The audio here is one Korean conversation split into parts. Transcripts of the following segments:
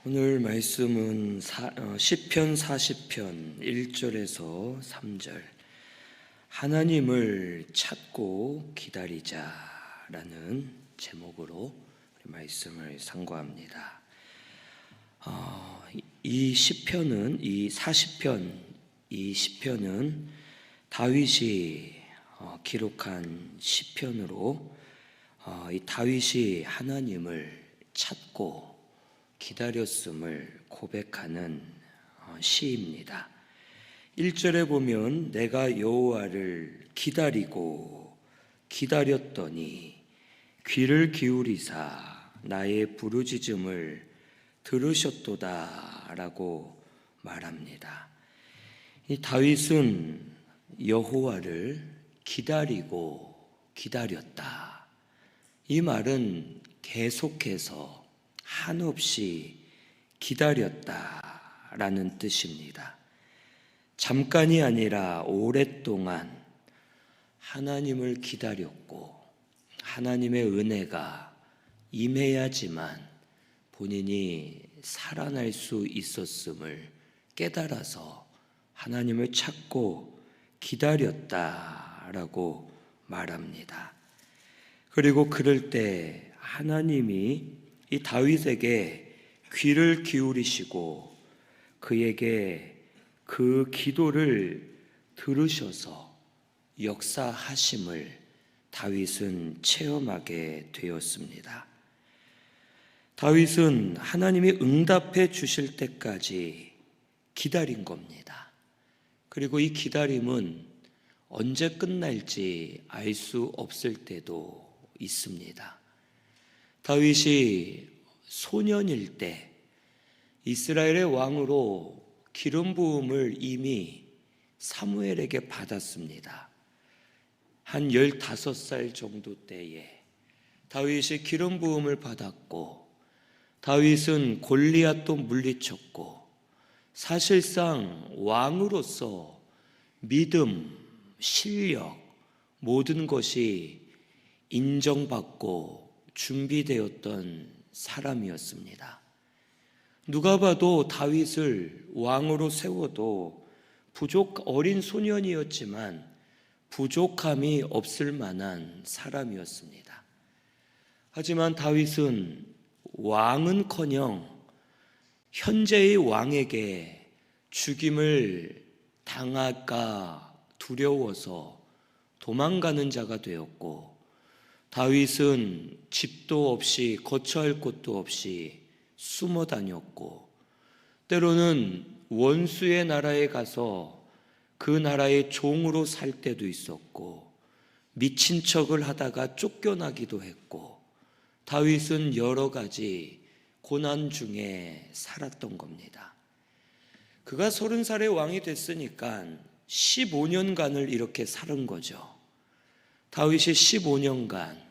오늘 말씀은 시편 40편 1절에서 3절 하나님을 찾고 기다리자라는 제목으로 말씀을 상고합니다. 이 시편은 이 40편 이 시편은 다윗이 기록한 시편으로 이 다윗이 하나님을 찾고 기다렸음을 고백하는 시입니다. 1절에 보면 내가 여호와를 기다리고 기다렸더니 귀를 기울이사 나의 부르짖음을 들으셨도다 라고 말합니다. 이 다윗은 여호와를 기다리고 기다렸다. 이 말은 계속해서 한없이 기다렸다라는 뜻입니다. 잠깐이 아니라 오랫동안 하나님을 기다렸고 하나님의 은혜가 임해야지만 본인이 살아날 수 있었음을 깨달아서 하나님을 찾고 기다렸다라고 말합니다. 그리고 그럴 때 하나님이 이 다윗에게 귀를 기울이시고 그에게 그 기도를 들으셔서 역사하심을 다윗은 체험하게 되었습니다. 다윗은 하나님이 응답해 주실 때까지 기다린 겁니다. 그리고 이 기다림은 언제 끝날지 알 수 없을 때도 있습니다. 다윗이 소년일 때 이스라엘의 왕으로 기름 부음을 이미 사무엘에게 받았습니다. 한 15살 정도 때에 다윗이 기름 부음을 받았고 다윗은 골리앗도 물리쳤고 사실상 왕으로서 믿음, 실력 모든 것이 인정받고 준비되었던 사람이었습니다. 누가 봐도 다윗을 왕으로 세워도 어린 소년이었지만 부족함이 없을 만한 사람이었습니다. 하지만 다윗은 왕은커녕 현재의 왕에게 죽임을 당할까 두려워서 도망가는 자가 되었고 다윗은 집도 없이 거처할 곳도 없이 숨어 다녔고 때로는 원수의 나라에 가서 그 나라의 종으로 살 때도 있었고 미친 척을 하다가 쫓겨나기도 했고 다윗은 여러 가지 고난 중에 살았던 겁니다. 그가 30살의 왕이 됐으니까 15년간을 이렇게 살은 거죠. 다윗이 15년간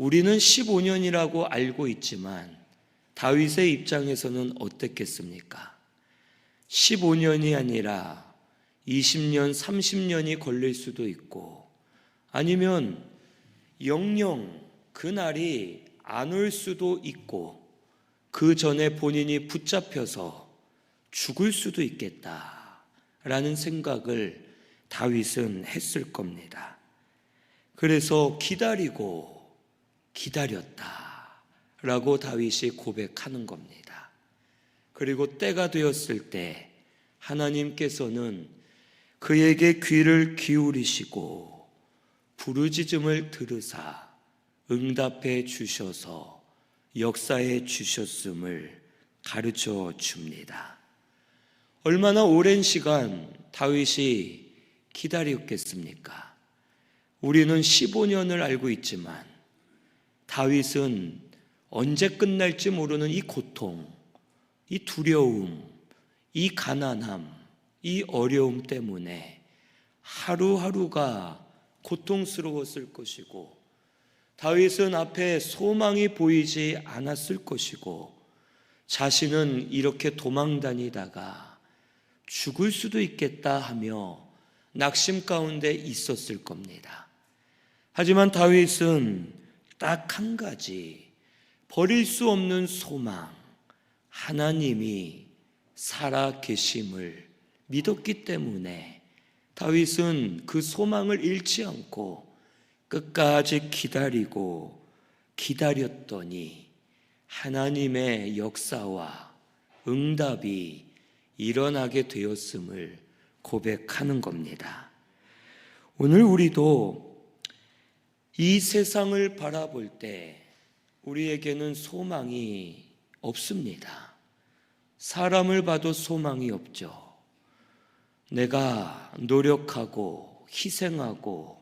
우리는 15년이라고 알고 있지만 다윗의 입장에서는 어땠겠습니까? 15년이 아니라 20년, 30년이 걸릴 수도 있고 아니면 영영 그날이 안 올 수도 있고 그 전에 본인이 붙잡혀서 죽을 수도 있겠다라는 생각을 다윗은 했을 겁니다. 그래서 기다리고 기다렸다라고 다윗이 고백하는 겁니다. 그리고 때가 되었을 때 하나님께서는 그에게 귀를 기울이시고 부르짖음을 들으사 응답해 주셔서 역사해 주셨음을 가르쳐 줍니다. 얼마나 오랜 시간 다윗이 기다렸겠습니까? 우리는 15년을 알고 있지만 다윗은 언제 끝날지 모르는 이 고통, 이 두려움, 이 가난함, 이 어려움 때문에 하루하루가 고통스러웠을 것이고 다윗은 앞에 소망이 보이지 않았을 것이고 자신은 이렇게 도망다니다가 죽을 수도 있겠다 하며 낙심 가운데 있었을 겁니다. 하지만 다윗은 딱 한 가지 버릴 수 없는 소망, 하나님이 살아 계심을 믿었기 때문에 다윗은 그 소망을 잃지 않고 끝까지 기다렸더니 하나님의 역사와 응답이 일어나게 되었음을 고백하는 겁니다. 오늘 우리도 이 세상을 바라볼 때 우리에게는 소망이 없습니다. 사람을 봐도 소망이 없죠. 내가 노력하고 희생하고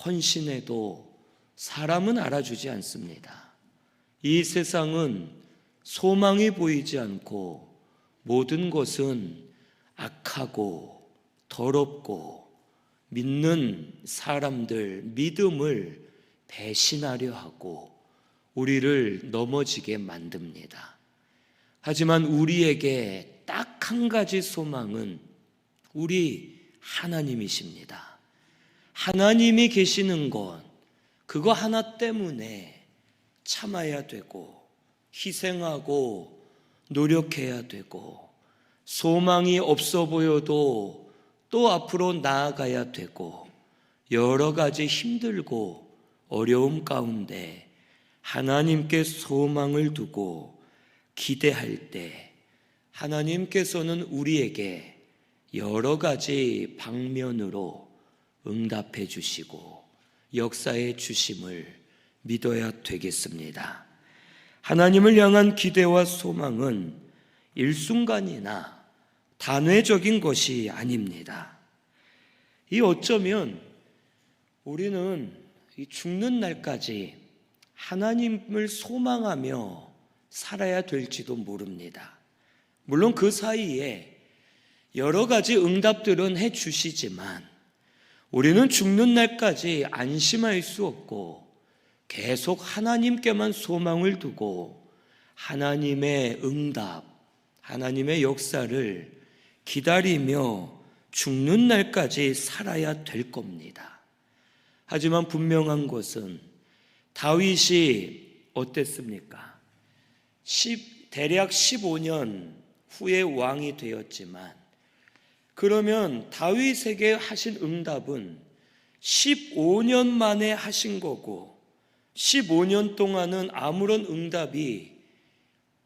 헌신해도 사람은 알아주지 않습니다. 이 세상은 소망이 보이지 않고 모든 것은 악하고 더럽고 믿는 사람들 믿음을 배신하려 하고 우리를 넘어지게 만듭니다. 하지만 우리에게 딱 한 가지 소망은 우리 하나님이십니다. 하나님이 계시는 것, 그거 하나 때문에 참아야 되고 희생하고 노력해야 되고 소망이 없어 보여도 또 앞으로 나아가야 되고 여러 가지 힘들고 어려움 가운데 하나님께 소망을 두고 기대할 때 하나님께서는 우리에게 여러 가지 방면으로 응답해 주시고 역사해 주심을 믿어야 되겠습니다. 하나님을 향한 기대와 소망은 일순간이나 단회적인 것이 아닙니다. 이 어쩌면 우리는 이 죽는 날까지 하나님을 소망하며 살아야 될지도 모릅니다. 물론 그 사이에 여러 가지 응답들은 해 주시지만 우리는 죽는 날까지 안심할 수 없고 계속 하나님께만 소망을 두고 하나님의 응답, 하나님의 역사를 기다리며 죽는 날까지 살아야 될 겁니다. 하지만 분명한 것은 다윗이 어땠습니까? 대략 15년 후에 왕이 되었지만 그러면 다윗에게 하신 응답은 15년 만에 하신 거고 15년 동안은 아무런 응답이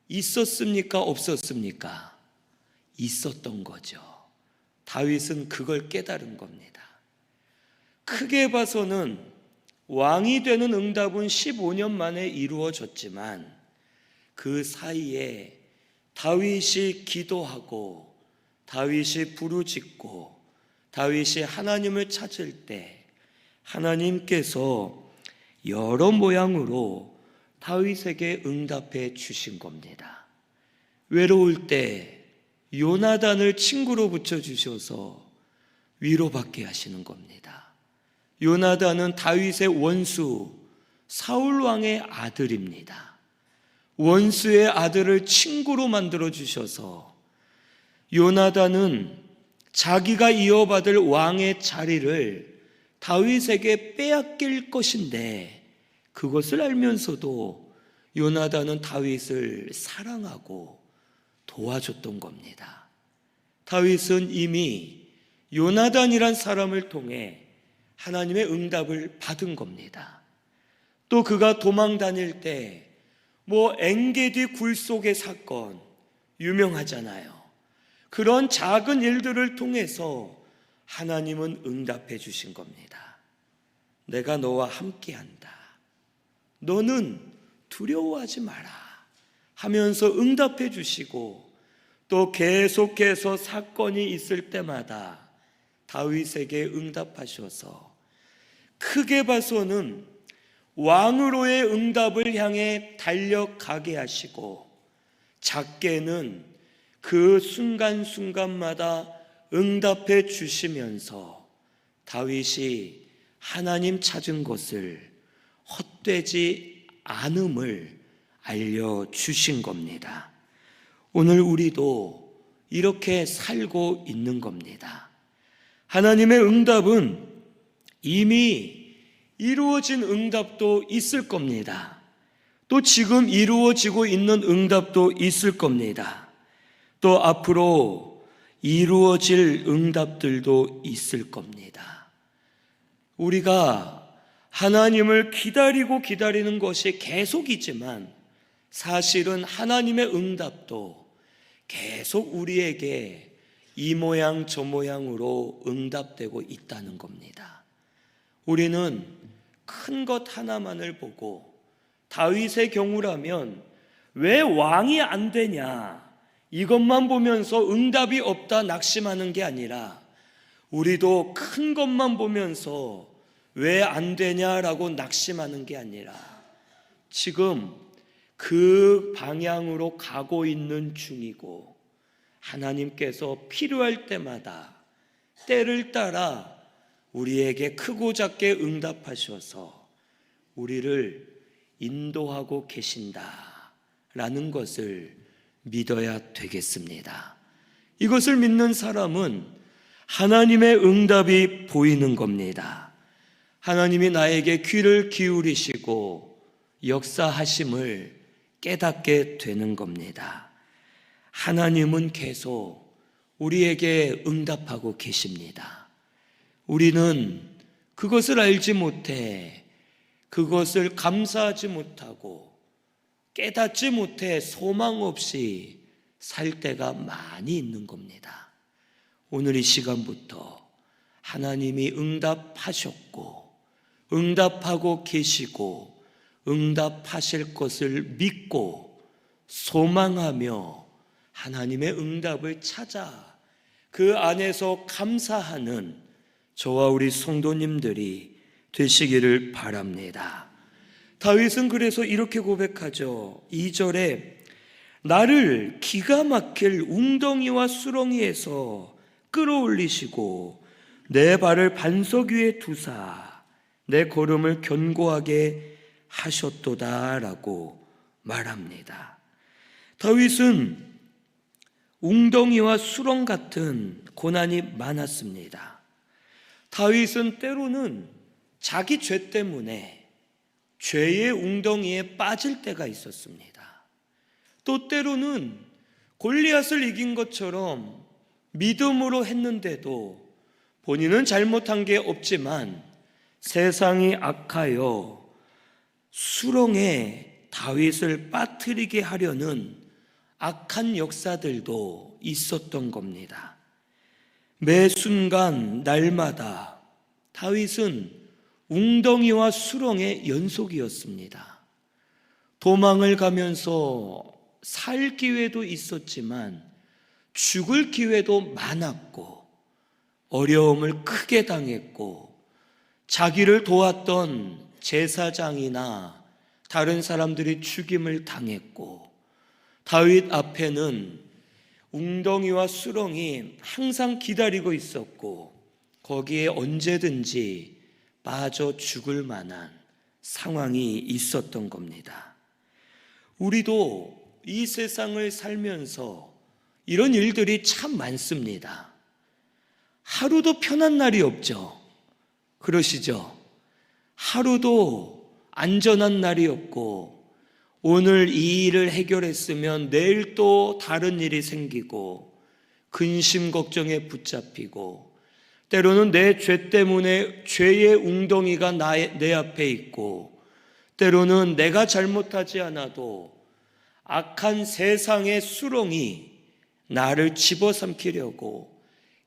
있었습니까? 없었습니까? 있었던 거죠. 다윗은 그걸 깨달은 겁니다. 크게 봐서는 왕이 되는 응답은 15년 만에 이루어졌지만 그 사이에 다윗이 기도하고 다윗이 부르짖고 다윗이 하나님을 찾을 때 하나님께서 여러 모양으로 다윗에게 응답해 주신 겁니다. 외로울 때 요나단을 친구로 붙여주셔서 위로받게 하시는 겁니다. 요나단은 다윗의 원수 사울 왕의 아들입니다. 원수의 아들을 친구로 만들어 주셔서 요나단은 자기가 이어받을 왕의 자리를 다윗에게 빼앗길 것인데 그것을 알면서도 요나단은 다윗을 사랑하고 도와줬던 겁니다. 다윗은 이미 요나단이란 사람을 통해 하나님의 응답을 받은 겁니다. 또 그가 도망 다닐 때 엔게디 굴 속의 사건 유명하잖아요. 그런 작은 일들을 통해서 하나님은 응답해 주신 겁니다. 내가 너와 함께한다. 너는 두려워하지 마라 하면서 응답해 주시고 또 계속해서 사건이 있을 때마다 다윗에게 응답하셔서 크게 봐서는 왕으로의 응답을 향해 달려가게 하시고 작게는 그 순간순간마다 응답해 주시면서 다윗이 하나님 찾은 것을 헛되지 않음을 알려주신 겁니다. 오늘 우리도 이렇게 살고 있는 겁니다. 하나님의 응답은 이미 이루어진 응답도 있을 겁니다. 또 지금 이루어지고 있는 응답도 있을 겁니다. 또 앞으로 이루어질 응답들도 있을 겁니다. 우리가 하나님을 기다리는 것이 계속이지만 사실은 하나님의 응답도 계속 우리에게 이 모양 저 모양으로 응답되고 있다는 겁니다. 우리는 큰 것 하나만을 보고 다윗의 경우라면 왜 왕이 안 되냐 이것만 보면서 응답이 없다 낙심하는 게 아니라 우리도 큰 것만 보면서 왜 안 되냐라고 낙심하는 게 아니라 지금 그 방향으로 가고 있는 중이고 하나님께서 필요할 때마다 때를 따라 우리에게 크고 작게 응답하셔서 우리를 인도하고 계신다라는 것을 믿어야 되겠습니다. 이것을 믿는 사람은 하나님의 응답이 보이는 겁니다. 하나님이 나에게 귀를 기울이시고 역사하심을 깨닫게 되는 겁니다. 하나님은 계속 우리에게 응답하고 계십니다. 우리는 그것을 알지 못해, 그것을 감사하지 못하고 깨닫지 못해 소망 없이 살 때가 많이 있는 겁니다. 오늘 이 시간부터 하나님이 응답하셨고 응답하고 계시고 응답하실 것을 믿고 소망하며 하나님의 응답을 찾아 그 안에서 감사하는 저와 우리 성도님들이 되시기를 바랍니다. 다윗은 그래서 이렇게 고백하죠. 2절에 나를 기가 막힐 웅덩이와 수렁이에서 끌어올리시고 내 발을 반석 위에 두사 내 걸음을 견고하게 하셨도다라고 말합니다. 다윗은 웅덩이와 수렁 같은 고난이 많았습니다. 다윗은 때로는 자기 죄 때문에 죄의 웅덩이에 빠질 때가 있었습니다. 또 때로는 골리앗을 이긴 것처럼 믿음으로 했는데도 본인은 잘못한 게 없지만 세상이 악하여 수렁에 다윗을 빠뜨리게 하려는 악한 역사들도 있었던 겁니다. 매 순간 날마다 다윗은 웅덩이와 수렁의 연속이었습니다. 도망을 가면서 살 기회도 있었지만 죽을 기회도 많았고 어려움을 크게 당했고 자기를 도왔던 제사장이나 다른 사람들이 죽임을 당했고 다윗 앞에는 웅덩이와 수렁이 항상 기다리고 있었고 거기에 언제든지 빠져 죽을 만한 상황이 있었던 겁니다. 우리도 이 세상을 살면서 이런 일들이 참 많습니다. 하루도 편한 날이 없죠. 그러시죠? 하루도 안전한 날이 없고 오늘 이 일을 해결했으면 내일 또 다른 일이 생기고 근심 걱정에 붙잡히고 때로는 내 죄 때문에 죄의 웅덩이가 내 앞에 있고 때로는 내가 잘못하지 않아도 악한 세상의 수렁이 나를 집어삼키려고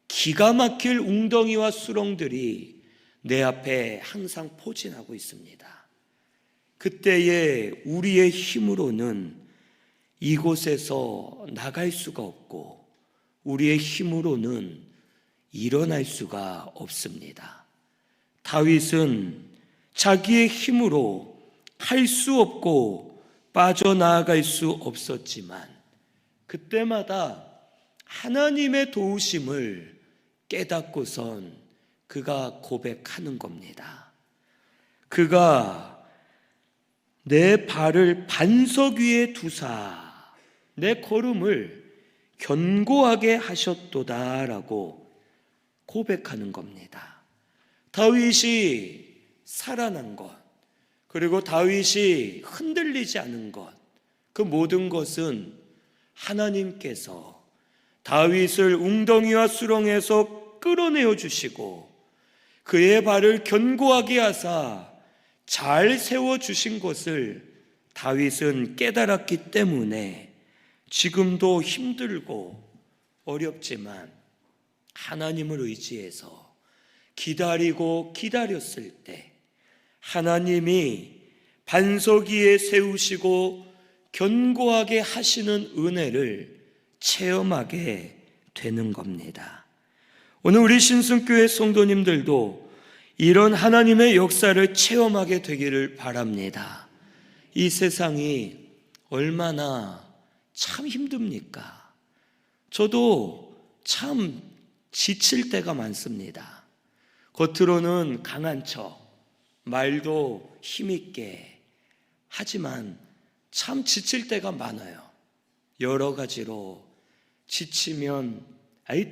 기가 막힐 웅덩이와 수렁들이 내 앞에 항상 포진하고 있습니다. 그때에 우리의 힘으로는 이곳에서 나갈 수가 없고 우리의 힘으로는 일어날 수가 없습니다. 다윗은 자기의 힘으로 할 수 없고 빠져나갈 수 없었지만 그때마다 하나님의 도우심을 깨닫고선 그가 고백하는 겁니다. 그가 내 발을 반석 위에 두사 내 걸음을 견고하게 하셨도다라고 고백하는 겁니다. 다윗이 살아난 것, 그리고 다윗이 흔들리지 않은 것, 그 모든 것은 하나님께서 다윗을 웅덩이와 수렁에서 끌어내어 주시고 그의 발을 견고하게 하사 잘 세워주신 것을 다윗은 깨달았기 때문에 지금도 힘들고 어렵지만 하나님을 의지해서 기다리고 기다렸을 때 하나님이 반석 위에 세우시고 견고하게 하시는 은혜를 체험하게 되는 겁니다. 오늘 우리 신순교회 성도님들도 이런 하나님의 역사를 체험하게 되기를 바랍니다. 이 세상이 얼마나 참 힘듭니까? 저도 참 지칠 때가 많습니다. 겉으로는 강한 척, 말도 힘있게 하지만 참 지칠 때가 많아요. 여러 가지로 지치면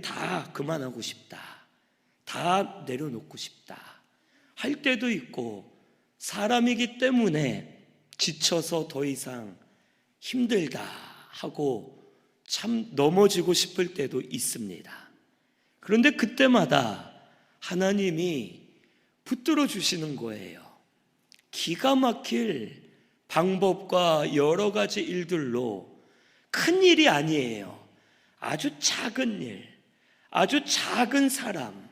다 그만하고 싶다, 다 내려놓고 싶다 할 때도 있고, 사람이기 때문에 지쳐서 더 이상 힘들다 하고 참 넘어지고 싶을 때도 있습니다. 그런데 그때마다 하나님이 붙들어 주시는 거예요. 기가 막힐 방법과 여러 가지 일들로, 큰 일이 아니에요. 아주 작은 일, 아주 작은 사람,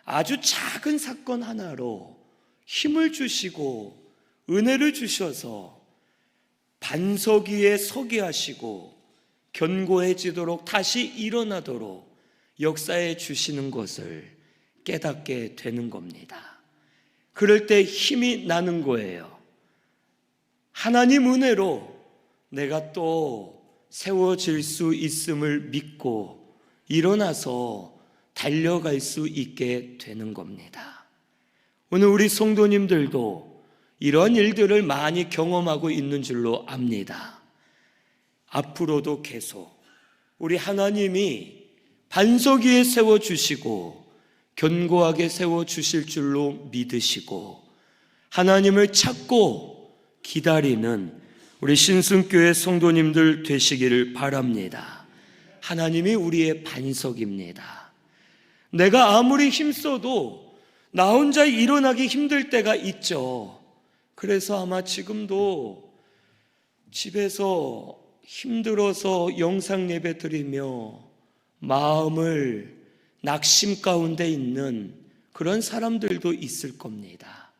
아주 작은 사건 하나로 힘을 주시고 은혜를 주셔서 반석 위에 서게 하시고 견고해지도록 다시 일어나도록 역사해 주시는 것을 깨닫게 되는 겁니다. 그럴 때 힘이 나는 거예요. 하나님 은혜로 내가 또 세워질 수 있음을 믿고 일어나서 달려갈 수 있게 되는 겁니다. 오늘 우리 성도님들도 이런 일들을 많이 경험하고 있는 줄로 압니다. 앞으로도 계속 우리 하나님이 반석 위에 세워주시고 견고하게 세워주실 줄로 믿으시고 하나님을 찾고 기다리는 우리 신순교회 성도님들 되시기를 바랍니다. 하나님이 우리의 반석입니다. 내가 아무리 힘써도 나 혼자 일어나기 힘들 때가 있죠. 그래서 아마 지금도 집에서 힘들어서 영상 예배 드리며 마음을 낙심 가운데 있는 그런 사람들도 있을 겁니다.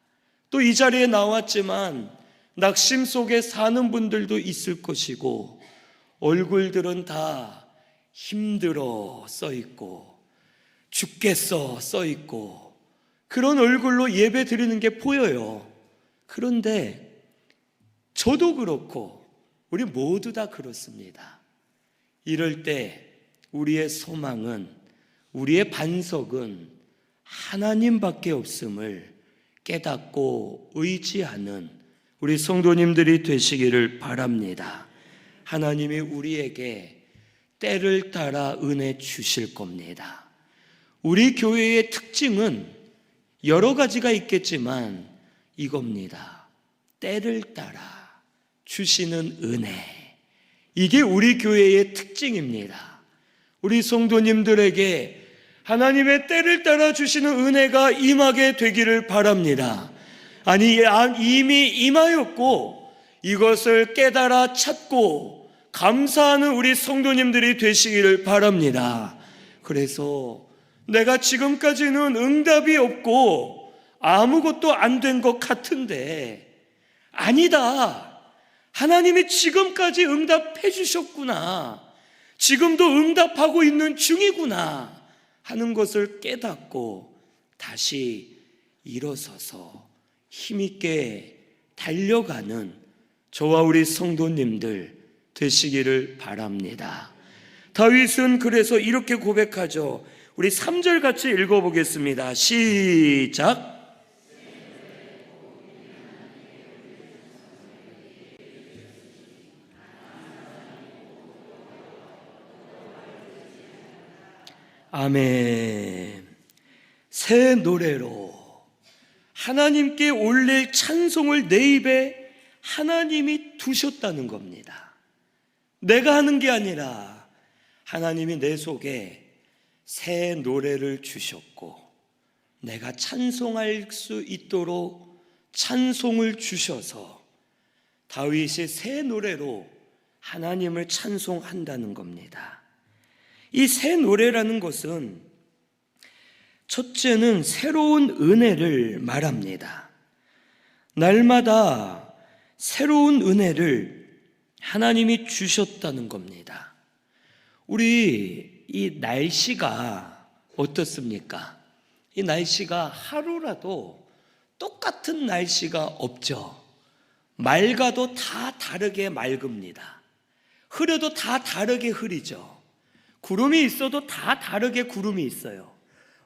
또 이 자리에 나왔지만 낙심 속에 사는 분들도 있을 것이고, 얼굴들은 다 힘들어 써 있고 죽겠어 써 있고 그런 얼굴로 예배 드리는 게 보여요. 그런데 저도 그렇고 우리 모두 다 그렇습니다. 이럴 때 우리의 소망은, 우리의 반석은 하나님밖에 없음을 깨닫고 의지하는 우리 성도님들이 되시기를 바랍니다. 하나님이 우리에게 때를 따라 은혜 주실 겁니다. 우리 교회의 특징은 여러 가지가 있겠지만 이겁니다. 때를 따라 주시는 은혜, 이게 우리 교회의 특징입니다. 우리 성도님들에게 하나님의 때를 따라 주시는 은혜가 임하게 되기를 바랍니다. 아니, 이미 임하였고 이것을 깨달아 찾고 감사하는 우리 성도님들이 되시기를 바랍니다. 그래서 내가 지금까지는 응답이 없고 아무것도 안 된 것 같은데, 아니다, 하나님이 지금까지 응답해 주셨구나, 지금도 응답하고 있는 중이구나 하는 것을 깨닫고 다시 일어서서 힘있게 달려가는 저와 우리 성도님들 되시기를 바랍니다. 다윗은 그래서 이렇게 고백하죠. 우리 3절 같이 읽어보겠습니다. 시작. 아멘. 새 노래로 하나님께 올릴 찬송을 내 입에 하나님이 두셨다는 겁니다. 내가 하는 게 아니라 하나님이 내 속에 새 노래를 주셨고 내가 찬송할 수 있도록 찬송을 주셔서 다윗이 새 노래로 하나님을 찬송한다는 겁니다. 이 새 노래라는 것은 첫째는 새로운 은혜를 말합니다. 날마다 새로운 은혜를 하나님이 주셨다는 겁니다. 우리 이 날씨가 어떻습니까? 이 날씨가 하루라도 똑같은 날씨가 없죠. 맑아도 다 다르게 맑습니다. 흐려도 다 다르게 흐리죠. 구름이 있어도 다 다르게 구름이 있어요.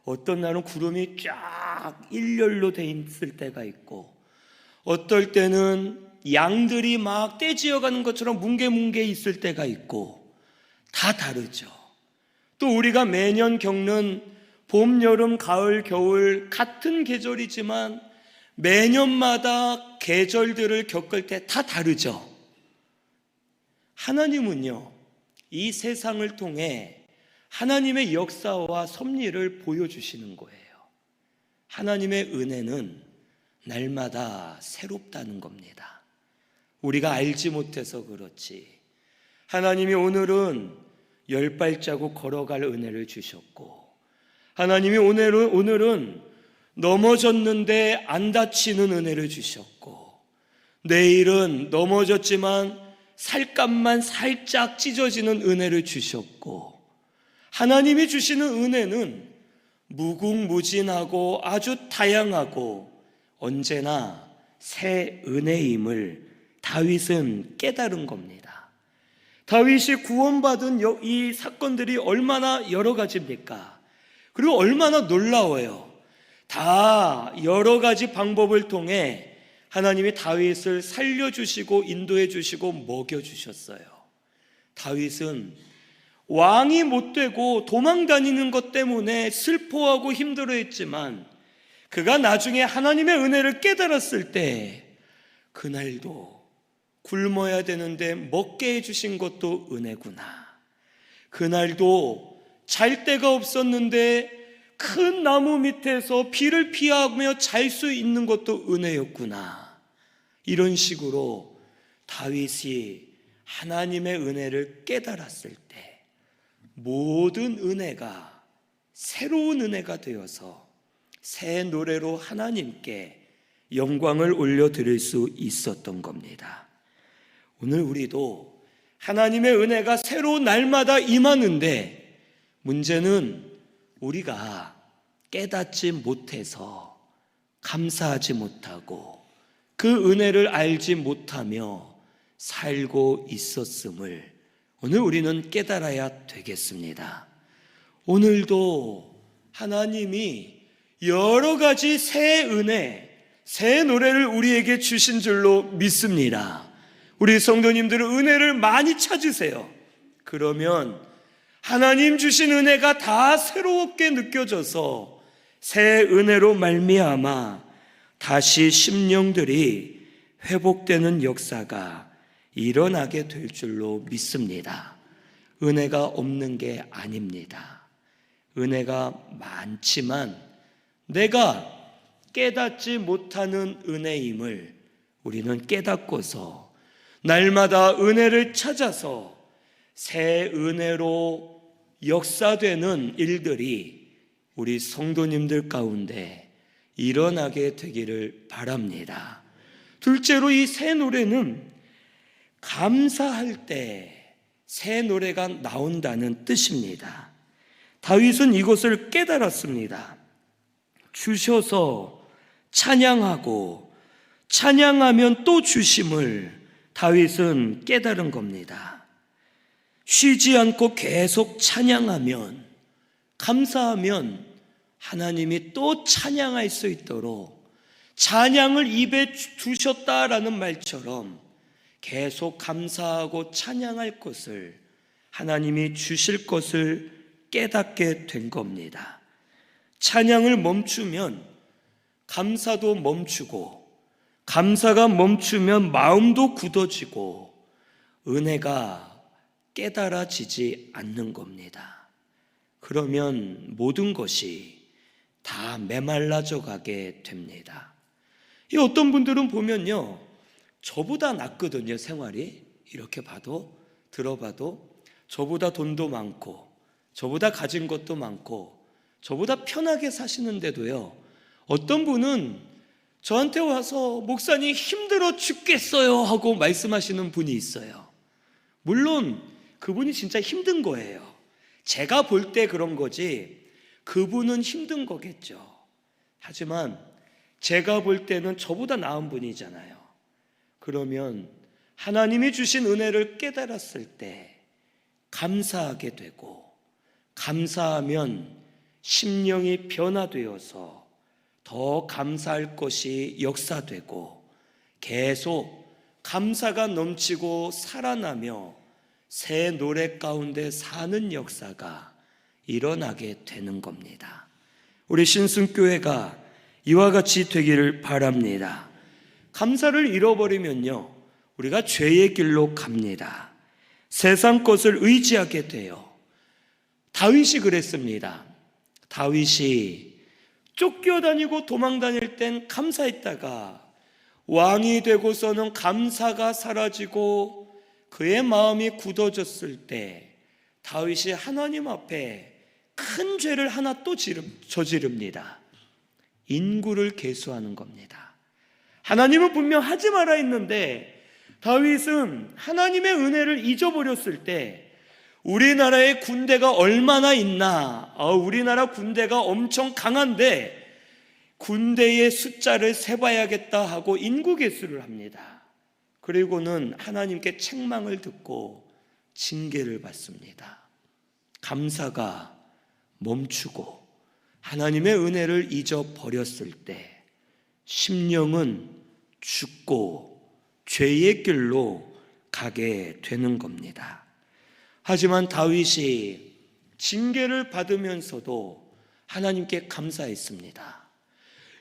어떤 날은 구름이 쫙 일렬로 돼 있을 때가 있고 어떨 때는 양들이 막 떼지어가는 것처럼 뭉게뭉게 있을 때가 있고 다 다르죠. 또 우리가 매년 겪는 봄, 여름, 가을, 겨울 같은 계절이지만 매년마다 계절들을 겪을 때 다 다르죠. 하나님은요, 이 세상을 통해 하나님의 역사와 섭리를 보여주시는 거예요. 하나님의 은혜는 날마다 새롭다는 겁니다. 우리가 알지 못해서 그렇지 하나님이 오늘은 10발자국 걸어갈 은혜를 주셨고 하나님이 오늘은 넘어졌는데 안 다치는 은혜를 주셨고 내일은 넘어졌지만 살갗만 살짝 찢어지는 은혜를 주셨고 하나님이 주시는 은혜는 무궁무진하고 아주 다양하고 언제나 새 은혜임을 다윗은 깨달은 겁니다. 다윗이 구원받은 이 사건들이 얼마나 여러 가지입니까? 그리고 얼마나 놀라워요. 다 여러 가지 방법을 통해 하나님이 다윗을 살려주시고 인도해 주시고 먹여주셨어요. 다윗은 왕이 못 되고 도망다니는 것 때문에 슬퍼하고 힘들어했지만 그가 나중에 하나님의 은혜를 깨달았을 때 그날도 굶어야 되는데 먹게 해주신 것도 은혜구나. 그날도 잘 데가 없었는데 큰 나무 밑에서 비를 피하며 잘 수 있는 것도 은혜였구나. 이런 식으로 다윗이 하나님의 은혜를 깨달았을 때 모든 은혜가 새로운 은혜가 되어서 새 노래로 하나님께 영광을 올려드릴 수 있었던 겁니다. 오늘 우리도 하나님의 은혜가 새로운 날마다 임하는데 문제는 우리가 깨닫지 못해서 감사하지 못하고 그 은혜를 알지 못하며 살고 있었음을 오늘 우리는 깨달아야 되겠습니다. 오늘도 하나님이 여러 가지 새 은혜, 새 노래를 우리에게 주신 줄로 믿습니다. 우리 성도님들은 은혜를 많이 찾으세요. 그러면 하나님 주신 은혜가 다 새롭게 느껴져서 새 은혜로 말미암아 다시 심령들이 회복되는 역사가 일어나게 될 줄로 믿습니다. 은혜가 없는 게 아닙니다. 은혜가 많지만 내가 깨닫지 못하는 은혜임을 우리는 깨닫고서 날마다 은혜를 찾아서 새 은혜로 역사되는 일들이 우리 성도님들 가운데 일어나게 되기를 바랍니다. 둘째로 이 새 노래는 감사할 때 새 노래가 나온다는 뜻입니다. 다윗은 이것을 깨달았습니다. 주셔서 찬양하고 찬양하면 또 주심을 다윗은 깨달은 겁니다. 쉬지 않고 계속 찬양하면, 감사하면 하나님이 또 찬양할 수 있도록 찬양을 입에 두셨다라는 말처럼 계속 감사하고 찬양할 것을 하나님이 주실 것을 깨닫게 된 겁니다. 찬양을 멈추면 감사도 멈추고, 감사가 멈추면 마음도 굳어지고 은혜가 깨달아지지 않는 겁니다. 그러면 모든 것이 다 메말라져 가게 됩니다. 이 어떤 분들은 보면요, 저보다 낫거든요. 생활이 이렇게 봐도, 들어봐도 저보다 돈도 많고 저보다 가진 것도 많고 저보다 편하게 사시는데도요, 어떤 분은 저한테 와서 목사님 힘들어 죽겠어요 하고 말씀하시는 분이 있어요. 물론 그분이 진짜 힘든 거예요. 제가 볼 때 그런 거지 그분은 힘든 거겠죠. 하지만 제가 볼 때는 저보다 나은 분이잖아요. 그러면 하나님이 주신 은혜를 깨달았을 때 감사하게 되고, 감사하면 심령이 변화되어서 더 감사할 것이 역사되고 계속 감사가 넘치고 살아나며 새 노래 가운데 사는 역사가 일어나게 되는 겁니다. 우리 신순교회가 이와 같이 되기를 바랍니다. 감사를 잃어버리면요, 우리가 죄의 길로 갑니다. 세상 것을 의지하게 돼요. 다윗이 그랬습니다. 다윗이 쫓겨다니고 도망다닐 땐 감사했다가 왕이 되고서는 감사가 사라지고 그의 마음이 굳어졌을 때 다윗이 하나님 앞에 큰 죄를 하나 또 저지릅니다. 인구를 계수하는 겁니다. 하나님은 분명 하지 마라 했는데 다윗은 하나님의 은혜를 잊어버렸을 때 우리나라에 군대가 얼마나 있나, 우리나라 군대가 엄청 강한데 군대의 숫자를 세봐야겠다 하고 인구 계수를 합니다. 그리고는 하나님께 책망을 듣고 징계를 받습니다. 감사가 멈추고 하나님의 은혜를 잊어버렸을 때 심령은 죽고 죄의 길로 가게 되는 겁니다. 하지만 다윗이 징계를 받으면서도 하나님께 감사했습니다.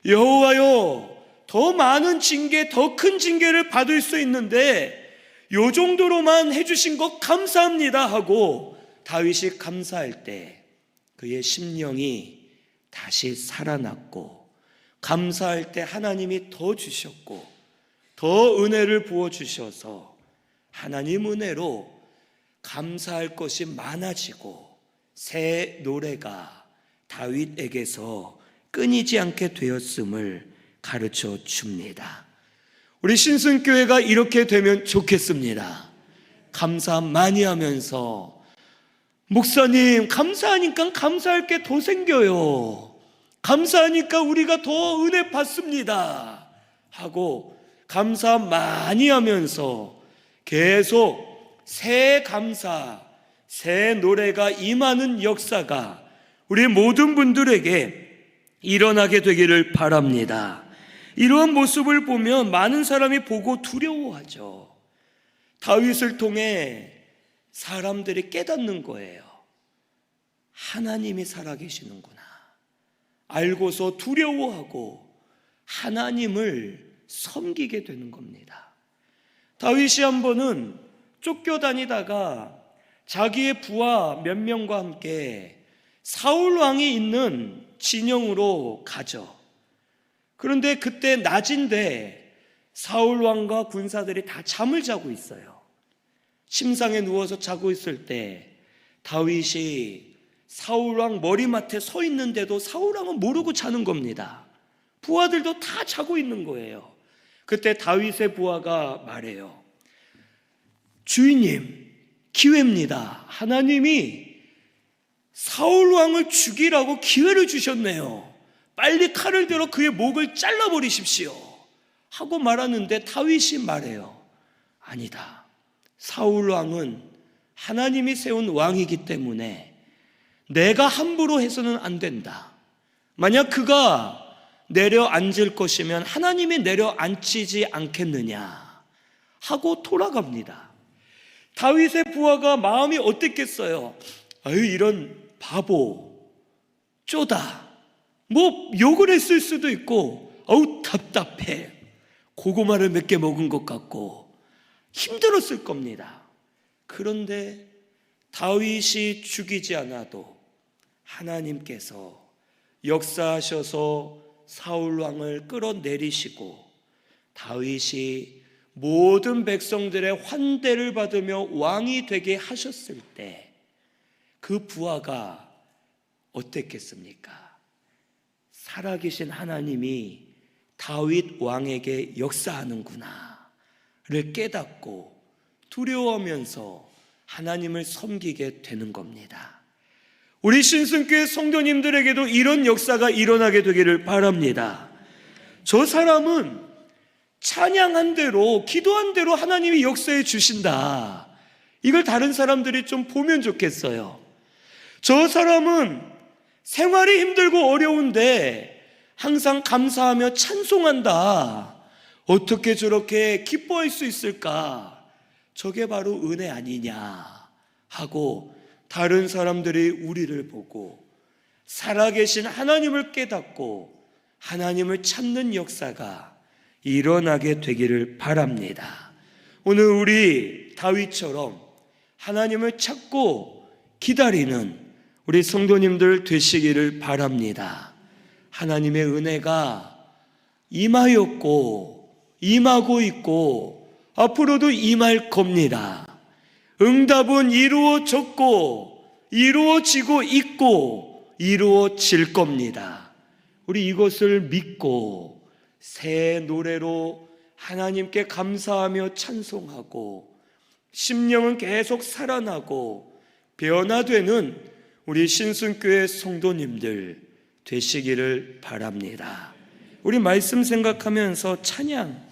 여호와여, 더 많은 징계, 더 큰 징계를 받을 수 있는데 요 정도로만 해주신 것 감사합니다 하고 다윗이 감사할 때 그의 심령이 다시 살아났고, 감사할 때 하나님이 더 주셨고 더 은혜를 부어주셔서 하나님 은혜로 감사할 것이 많아지고 새 노래가 다윗에게서 끊이지 않게 되었음을 가르쳐 줍니다. 우리 신순교회가 이렇게 되면 좋겠습니다. 감사 많이 하면서 목사님 감사하니까 감사할 게 더 생겨요, 감사하니까 우리가 더 은혜 받습니다 하고 감사 많이 하면서 계속 새 감사, 새 노래가 임하는 역사가 우리 모든 분들에게 일어나게 되기를 바랍니다. 이러한 모습을 보면 많은 사람이 보고 두려워하죠. 다윗을 통해 사람들이 깨닫는 거예요. 하나님이 살아계시는구나. 알고서 두려워하고 하나님을 섬기게 되는 겁니다. 다윗이 한 번은 쫓겨다니다가 자기의 부하 몇 명과 함께 사울 왕이 있는 진영으로 가죠. 그런데 그때 낮인데 사울 왕과 군사들이 다 잠을 자고 있어요. 침상에 누워서 자고 있을 때 다윗이 사울 왕 머리맡에 서 있는데도 사울 왕은 모르고 자는 겁니다. 부하들도 다 자고 있는 거예요. 그때 다윗의 부하가 말해요. 주인님, 기회입니다. 하나님이 사울 왕을 죽이라고 기회를 주셨네요. 빨리 칼을 들어 그의 목을 잘라버리십시오 하고 말하는데 다윗이 말해요. 아니다. 사울 왕은 하나님이 세운 왕이기 때문에 내가 함부로 해서는 안 된다. 만약 그가 내려앉을 것이면 하나님이 내려앉히지 않겠느냐 하고 돌아갑니다. 다윗의 부하가 마음이 어땠겠어요? 아유, 이런 바보, 쪼다, 뭐 욕을 했을 수도 있고, 어우 답답해, 고구마를 몇 개 먹은 것 같고 힘들었을 겁니다. 그런데 다윗이 죽이지 않아도 하나님께서 역사하셔서 사울 왕을 끌어내리시고 다윗이 모든 백성들의 환대를 받으며 왕이 되게 하셨을 때 그 부하가 어땠겠습니까? 살아계신 하나님이 다윗 왕에게 역사하는구나를 깨닫고 두려워하면서 하나님을 섬기게 되는 겁니다. 우리 신순교회 성도님들에게도 이런 역사가 일어나게 되기를 바랍니다. 저 사람은 찬양한 대로, 기도한 대로 하나님이 역사해 주신다. 이걸 다른 사람들이 좀 보면 좋겠어요. 저 사람은 생활이 힘들고 어려운데 항상 감사하며 찬송한다. 어떻게 저렇게 기뻐할 수 있을까? 저게 바로 은혜 아니냐 하고 다른 사람들이 우리를 보고 살아계신 하나님을 깨닫고 하나님을 찾는 역사가 일어나게 되기를 바랍니다. 오늘 우리 다윗처럼 하나님을 찾고 기다리는 우리 성도님들 되시기를 바랍니다. 하나님의 은혜가 임하였고 임하고 있고 앞으로도 임할 겁니다. 응답은 이루어졌고 이루어지고 있고 이루어질 겁니다. 우리 이것을 믿고 새 노래로 하나님께 감사하며 찬송하고 심령은 계속 살아나고 변화되는 우리 신순교회 성도님들 되시기를 바랍니다. 우리 말씀 생각하면서 찬양